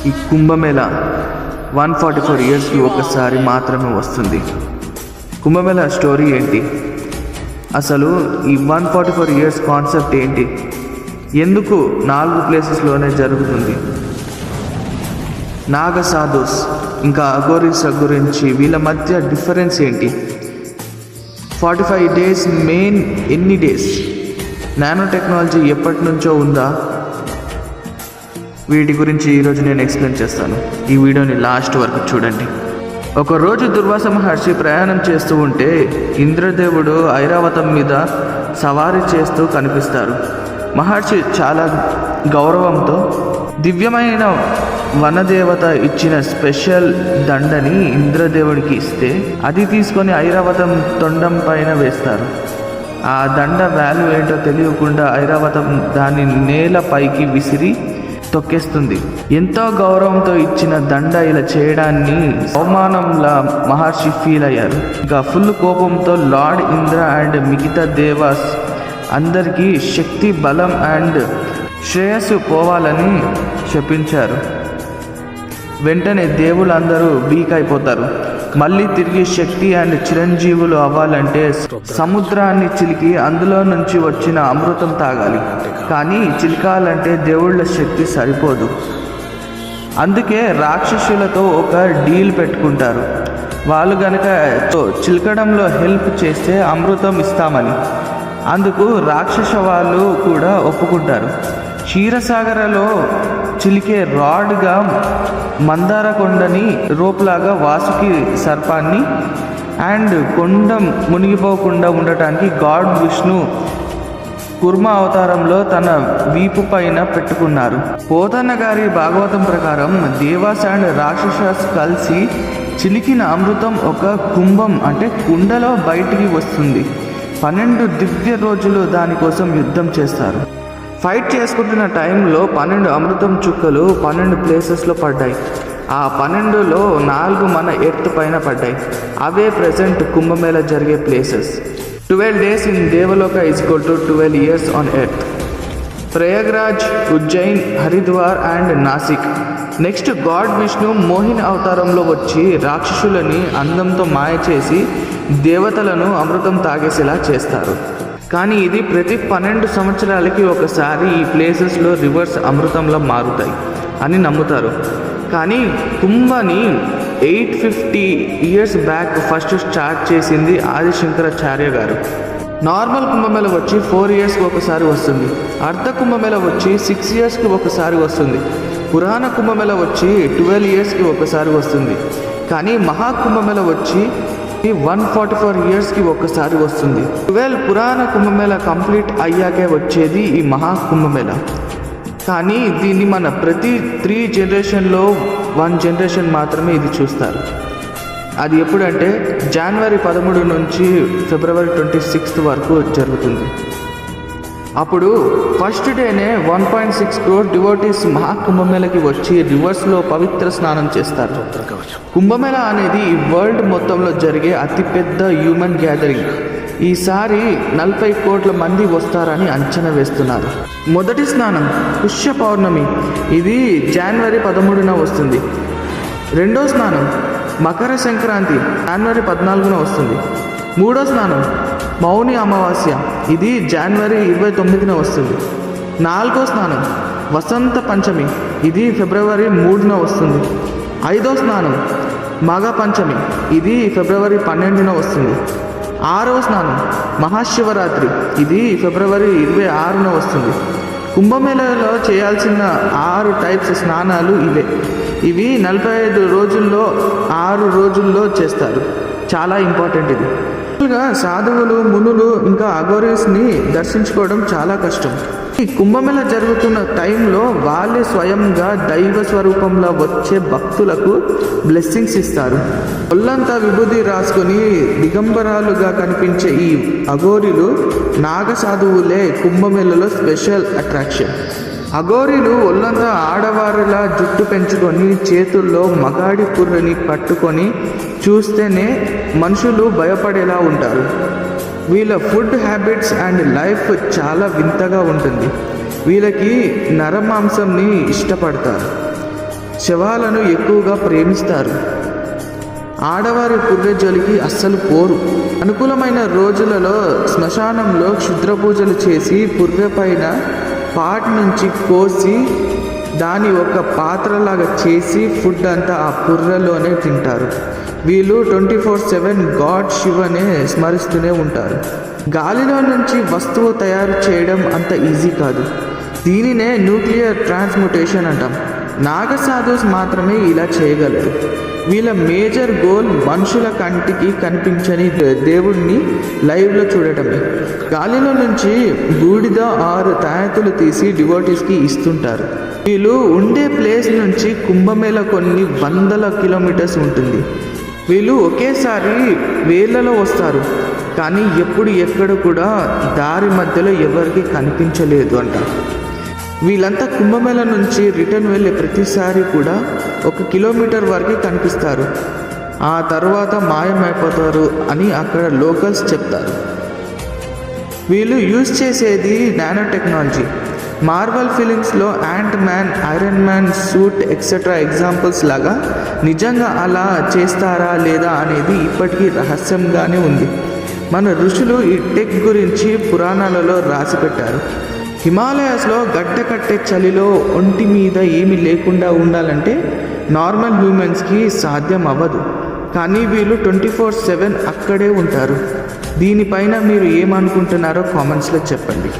ఈ కుంభమేళ 144 ఇయర్స్కి ఒకసారి మాత్రమే వస్తుంది. కుంభమేళ స్టోరీ ఏంటి, అసలు ఈ 144 ఇయర్స్ కాన్సెప్ట్ ఏంటి, ఎందుకు 4 ప్లేసెస్లోనే జరుగుతుంది, నాగ సాధుస్ ఇంకా అఘోరీస్ గురించి వీళ్ళ మధ్య డిఫరెన్స్ ఏంటి, 45 డేస్ మెయిన్ ఎన్ని డేస్, నానో టెక్నాలజీ ఎప్పటి నుంచో ఉందా, వీటి గురించి ఈరోజు నేను ఎక్స్ప్లెయిన్ చేస్తాను. ఈ వీడియోని లాస్ట్ వరకు చూడండి. ఒకరోజు దుర్వాస మహర్షి ప్రయాణం చేస్తూ ఉంటే ఇంద్రదేవుడు ఐరావతం మీద సవారీ చేస్తూ కనిపిస్తారు. మహర్షి చాలా గౌరవంతో దివ్యమైన వనదేవత ఇచ్చిన స్పెషల్ దండని ఇంద్రదేవుడికి ఇస్తే అది తీసుకొని ఐరావతం తొండం పైన వేస్తారు. ఆ దండ వాల్యూ ఏంటో తెలియకుండా ఐరావతం దాన్ని నేల పైకి విసిరి తొక్కేస్తుంది. ఎంతో గౌరవంతో ఇచ్చిన దండ ఇలా చేయడాన్ని అవమానంలా మహర్షి ఫీల్ అయ్యారు. ఇంకా ఫుల్ కోపంతో లార్డ్ ఇంద్ర అండ్ మిగతా దేవాస్ అందరికీ శక్తి, బలం అండ్ శ్రేయస్సు పోవాలని శపించారు. వెంటనే దేవుళ్ళందరూ వీక్ అయిపోతారు. మళ్ళీ తిరిగి శక్తి అండ్ చిరంజీవులు అవ్వాలంటే సముద్రాన్ని చిలికి అందులో నుంచి వచ్చిన అమృతం తాగాలి. కానీ చిలికాలంటే దేవుళ్ళ శక్తి సరిపోదు. అందుకే రాక్షసులతో ఒక డీల్ పెట్టుకుంటారు. వాళ్ళు గనక చిలకడంలో హెల్ప్ చేస్తే అమృతం ఇస్తామని. అందుకు రాక్షస వాళ్ళు కూడా ఒప్పుకుంటారు. క్షీరసాగరలో చిలికే రాడ్గా మందార కొండని, రోప్లాగా వాసుకి సర్పాన్ని అండ్ కొండ మునిగిపోకుండా ఉండటానికి గాడ్ విష్ణు కుర్మ అవతారంలో తన వీపు పైన పెట్టుకున్నారు. పోతన్న గారి భాగవతం ప్రకారం దేవాస్ అండ్ రాక్షసస్ కలిసి చిలికిన అమృతం ఒక కుంభం అంటే కుండలో బయటికి వస్తుంది. 12 దివ్య రోజులు దానికోసం యుద్ధం చేస్తారు. ఫైట్ చేసుకుంటున్న టైంలో 12 అమృతం చుక్కలు 12 ప్లేసెస్లో పడ్డాయి. ఆ 12లో 4 మన ఎర్త్ పైన పడ్డాయి. అవే ప్రజెంట్ కుంభమేళ జరిగే ప్లేసెస్. 12 డేస్ ఇన్ దేవలోక is equal to 12 years on earth. Prayagraj, Ujjain, Haridwar and Nashik. Next god Vishnu Mohini అవతారంలో వచ్చి రాక్షసులని అందంతో మాయ చేసి దేవతలను అమృతం తాగేసేలా చేస్తారు. కానీ ఇది ప్రతి 12 సంవత్సరాలకి ఒకసారి ఈ ప్లేసెస్లో రివర్స్ అమృతంలో మారుతాయి అని నమ్ముతారు. కానీ కుంభని 850 ఇయర్స్ బ్యాక్ ఫస్ట్ స్టార్ట్ చేసింది ఆదిశంకరాచార్య గారు. నార్మల్ కుంభమేళ వచ్చి 4 ఇయర్స్కి ఒకసారి వస్తుంది. అర్ధ కుంభమేళ వచ్చి 6 ఇయర్స్కి ఒకసారి వస్తుంది. పురాణ కుంభమేళ వచ్చి 12 ఇయర్స్కి ఒకసారి వస్తుంది. కానీ మహాకుంభమేళ వచ్చి 144 ఇయర్స్కి ఒకసారి వస్తుంది. 12 పురాణ కుంభమేళ కంప్లీట్ అయ్యాకే వచ్చేది ఈ మహాకుంభమేళ. కానీ దీన్ని మన ప్రతి 3 జనరేషన్లో 1 జనరేషన్ మాత్రమే ఇది చూస్తారు. అది ఎప్పుడంటే జనవరి 13 నుంచి ఫిబ్రవరి 26 వరకు జరుగుతుంది. అప్పుడు ఫస్ట్ డేనే 1.6 crore డివోటీస్ మహాకుంభమేళకి వచ్చి రివర్స్లో పవిత్ర స్నానం చేస్తారు. కుంభమేళ అనేది ఈ వరల్డ్ మొత్తంలో జరిగే అతిపెద్ద హ్యూమన్ గ్యాదరింగ్. ఈసారి 40 కోట్ల మంది వస్తారని అంచనా వేస్తున్నారు. మొదటి స్నానం పుష్య పౌర్ణమి, ఇది జనవరి 13న వస్తుంది. రెండో స్నానం మకర సంక్రాంతి, జనవరి 14న వస్తుంది. మూడో స్నానం మౌని అమావాస్య, ఇది జనవరి 29న వస్తుంది. నాలుగో స్నానం వసంత పంచమి, ఇది ఫిబ్రవరి 3న వస్తుంది. ఐదో స్నానం మగ పంచమి, ఇది ఫిబ్రవరి 12న వస్తుంది. ఆరవ స్నానం మహాశివరాత్రి, ఇది ఫిబ్రవరి 26న వస్తుంది. కుంభమేళలో చేయాల్సిన 6 టైప్స్ స్నానాలు ఇవే. ఇవి 45 రోజుల్లో 6 రోజుల్లో చేస్తారు. చాలా ఇంపార్టెంట్ ఇది. సాధువులు, మునులు ఇంకా అఘోరీస్ని దర్శించుకోవడం చాలా కష్టం. ఈ కుంభమేళ జరుగుతున్న టైంలో వాళ్ళే స్వయంగా దైవ స్వరూపంలో వచ్చే భక్తులకు బ్లెస్సింగ్స్ ఇస్తారు. ఒళ్ళంతా విభూతి రాసుకొని దిగంబరాలుగా కనిపించే ఈ అఘోరీలు నాగ సాధువులే కుంభమేళలో స్పెషల్ అట్రాక్షన్. అఘోరీలు ఒళ్ళంతా ఆడవారిలా జుట్టు పెంచుకొని చేతుల్లో మగాడి పుర్రని పట్టుకొని చూస్తేనే మనుషులు భయపడేలా ఉంటారు. వీళ్ళ ఫుడ్ హ్యాబిట్స్ అండ్ లైఫ్ చాలా వింతగా ఉంటుంది. వీళ్ళకి నరమాంసంని ఇష్టపడతారు. శవాలను ఎక్కువగా ప్రేమిస్తారు. ఆడవారి పుర్రె జోలికి అస్సలు పోరు. అనుకూలమైన రోజులలో శ్మశానంలో క్షుద్ర పూజలు చేసి పుర్రె పైన పాట్ నుంచి కోసి దాని ఒక పాత్రలాగా చేసి ఫుడ్ అంతా ఆ పుర్రెలోనే తింటారు. వీళ్ళు 24/7 గాడ్ శివనే స్మరిస్తూనే ఉంటారు. గాలిలో నుంచి వస్తువు తయారు చేయడం అంత ఈజీ కాదు. దీనినే న్యూక్లియర్ ట్రాన్స్మ్యుటేషన్ అంటాం. నాగసాధుస్ మాత్రమే ఇలా చేయగలరు. వీళ్ళ మేజర్ గోల్ మనుషుల కంటికి కనిపించని దేవుడిని లైవ్లో చూడటమే. గాలిలో నుంచి బూడిద 6 తాయెత్తులు తీసి డివోటీస్కి ఇస్తుంటారు. వీళ్ళు ఉండే ప్లేస్ నుంచి కుంభమేళ కొన్ని వందల కిలోమీటర్స్ ఉంటుంది. వీళ్ళు ఒకేసారి వేళ్లలో వస్తారు, కానీ ఎప్పుడు ఎక్కడ కూడా దారి మధ్యలో ఎవరికి కనిపించలేదు అంట. వీళ్ళంతా కుంభమేళ నుంచి రిటర్న్ వెళ్ళే ప్రతిసారి కూడా 1 కిలోమీటర్ వరకు కనిపిస్తారు. ఆ తర్వాత మాయమైపోతారు అని అక్కడ లోకల్స్ చెప్తారు. వీళ్ళు యూజ్ చేసేది నానో టెక్నాలజీ. మార్వల్ ఫిలిమ్స్లో ant man, iron man suit etcetera examples లాగా నిజంగా అలా చేస్తారా లేదా అనేది ఇప్పటికీ రహస్యంగానే ఉంది. మన ఋషులు ఈ టెక్ గురించి పురాణాలలో రాసి పెట్టారు. హిమాలయాస్లో గడ్డ కట్టే చలిలో ఒంటి మీద ఏమీ లేకుండా ఉండాలంటే నార్మల్ హ్యూమన్స్కి సాధ్యం అవ్వదు. కానీ వీళ్ళు 24/7 అక్కడే ఉంటారు. దీనిపైన మీరు ఏమనుకుంటున్నారో కామెంట్స్లో చెప్పండి.